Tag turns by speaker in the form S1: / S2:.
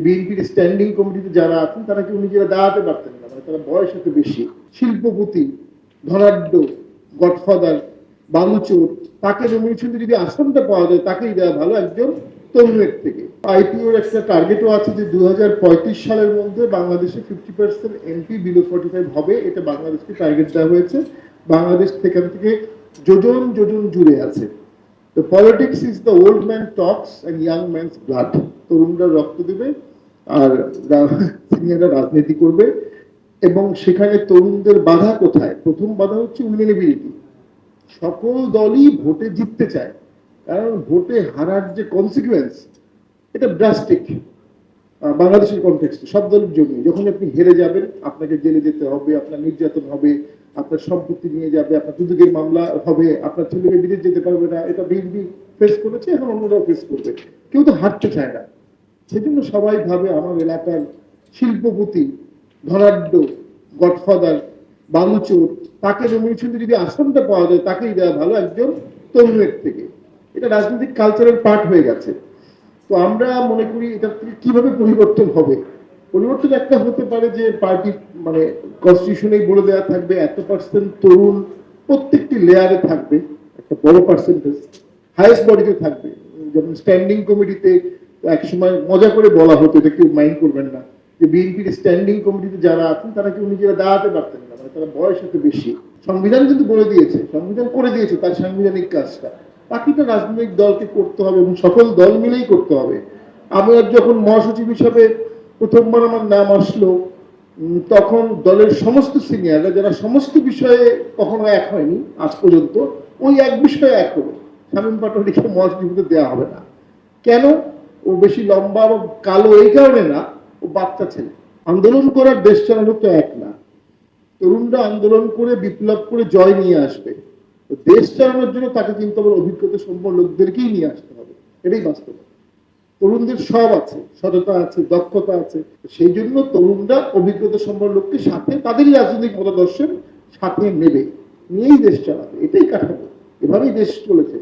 S1: বিএনপির স্ট্যান্ডিং কমিটিতে যারা আছেন তারা কেউ নিজেরা দাঁড়াতে পারতেন না, মানে তারা বয়স এত বেশি, শিল্পপতি, ধনাঢ্য, গডফাদার, বালুচোর, তাকে নমিনেশন যদি আসনটা পাওয়া যায় তাকেই দেওয়া ভালো একজন তরুণের থেকে। আইপিওর একটা টার্গেটও আছে যে 2035 সালের মধ্যে বাংলাদেশে 50% এমপি বিলো 45 হবে, এটা বাংলাদেশকে টার্গেট দেওয়া হয়েছে। বাংলাদেশ সেখান থেকে যোজন যোজন জুড়ে আছে। The politics is the old man talks and young man's blood. তরুণরা রক্ত দেবে আর সিনিয়ররা রাজনীতি করবে, এবং সেখানে তরুণদের বাধা কোথায়? প্রথম বাধা হচ্ছে উইনেবিলিটি। সকল দলই ভোটে জিততে চায়, কারণ ভোটে হারার যে কনসিকুয়েন্স এটা ড্রাস্টিক। বাংলাদেশের কনটেক্সটে সব দলের জন্য যখন আপনি হেরে যাবেন আপনাকে জেলে যেতে হবে, আপনার নির্যাতন হবে, আপনার সম্পত্তি নিয়ে যাবে, আপনার দুদকের মামলা হবে, আপনার ছেলেকে বিদেশ যেতে পারবে না। এটা বিএনপি ফেস করেছে, এখন অন্যরাও ফেস করবে। কেউ তো হারতে চায় না। সেজন্য সবাই ভাবে আমার এলাকার শিল্পপতি, ধনাঢ্য, গডফাদার, বালুচোর, তাকে নমিনেশন যদি আসনটা পাওয়া যায় তাকেই দেওয়া ভালো একজন তরুণের থেকে। এটা রাজনৈতিক কালচারের পার্ট হয়ে গেছে। তো আমরা মনে করি এটা থেকে কিভাবে পরিবর্তন হবে? পরিবর্তন একটা হতে পারে যে পার্টি মানে কনস্টিটিউশনেই বলে দেওয়া থাকবে এত পার্সেন্ট তরুণ প্রত্যেকটি লেয়ারে থাকবে, একটা বড় পার্সেন্টেজ হাইয়েস্ট বডিতে থাকবে। যেমন স্ট্যান্ডিং কমিটিতে একসময় মজা করে বলা হতো, এটা কেউ মাইন্ড করবেন না, যে বিএনপির স্ট্যান্ডিং কমিটিতে যারা আছেন তারা কেউ নিজেরা দাঁড়াতে পারতেন না, মানে তারা বয়স এত বেশি। সংবিধান কিন্তু বলে দিয়েছে, সংবিধান করে দিয়েছে তার সাংবিধানিক কাজটা, বাকিটা রাজনৈতিক দলকে করতে হবে এবং সকল দল মিলেই করতে হবে। আমি যখন মহাসচিব হিসাবে প্রথমবার আমার নাম আসলো, তখন দলের সমস্ত সিনিয়ররা যারা সমস্ত বিষয়ে কখনো এক হয়নি আজ পর্যন্ত, ওই এক বিষয়ে এক হলো, শামীম পাটোয়ারিকে মহাসচিব দেওয়া হবে না। কেন? ও বেশি লম্বা বা কালো এই কারণে না, ও বাচ্চা ছেলে। আন্দোলন করার দেশ চালানো তো এক না, তরুণরা আন্দোলন করে বিপ্লব করে জয় নিয়ে আসবে। দেশ চালানোর জন্য তাকে কিন্তু আবার অভিজ্ঞতা সম্পন্ন লোকদেরকেই নিয়ে আসতে হবে, এটাই বাস্তব। তরুণদের সব আছে, সততা আছে, দক্ষতা আছে, সেই জন্য তরুণরা অভিজ্ঞতা সম্পন্ন লোককে সাথে তাদেরই রাজনৈতিক মতাদর্শের সাথে নেবে, নিয়েই দেশ চালাবে। এটাই কাঠামো, এভাবেই দেশ চলেছে।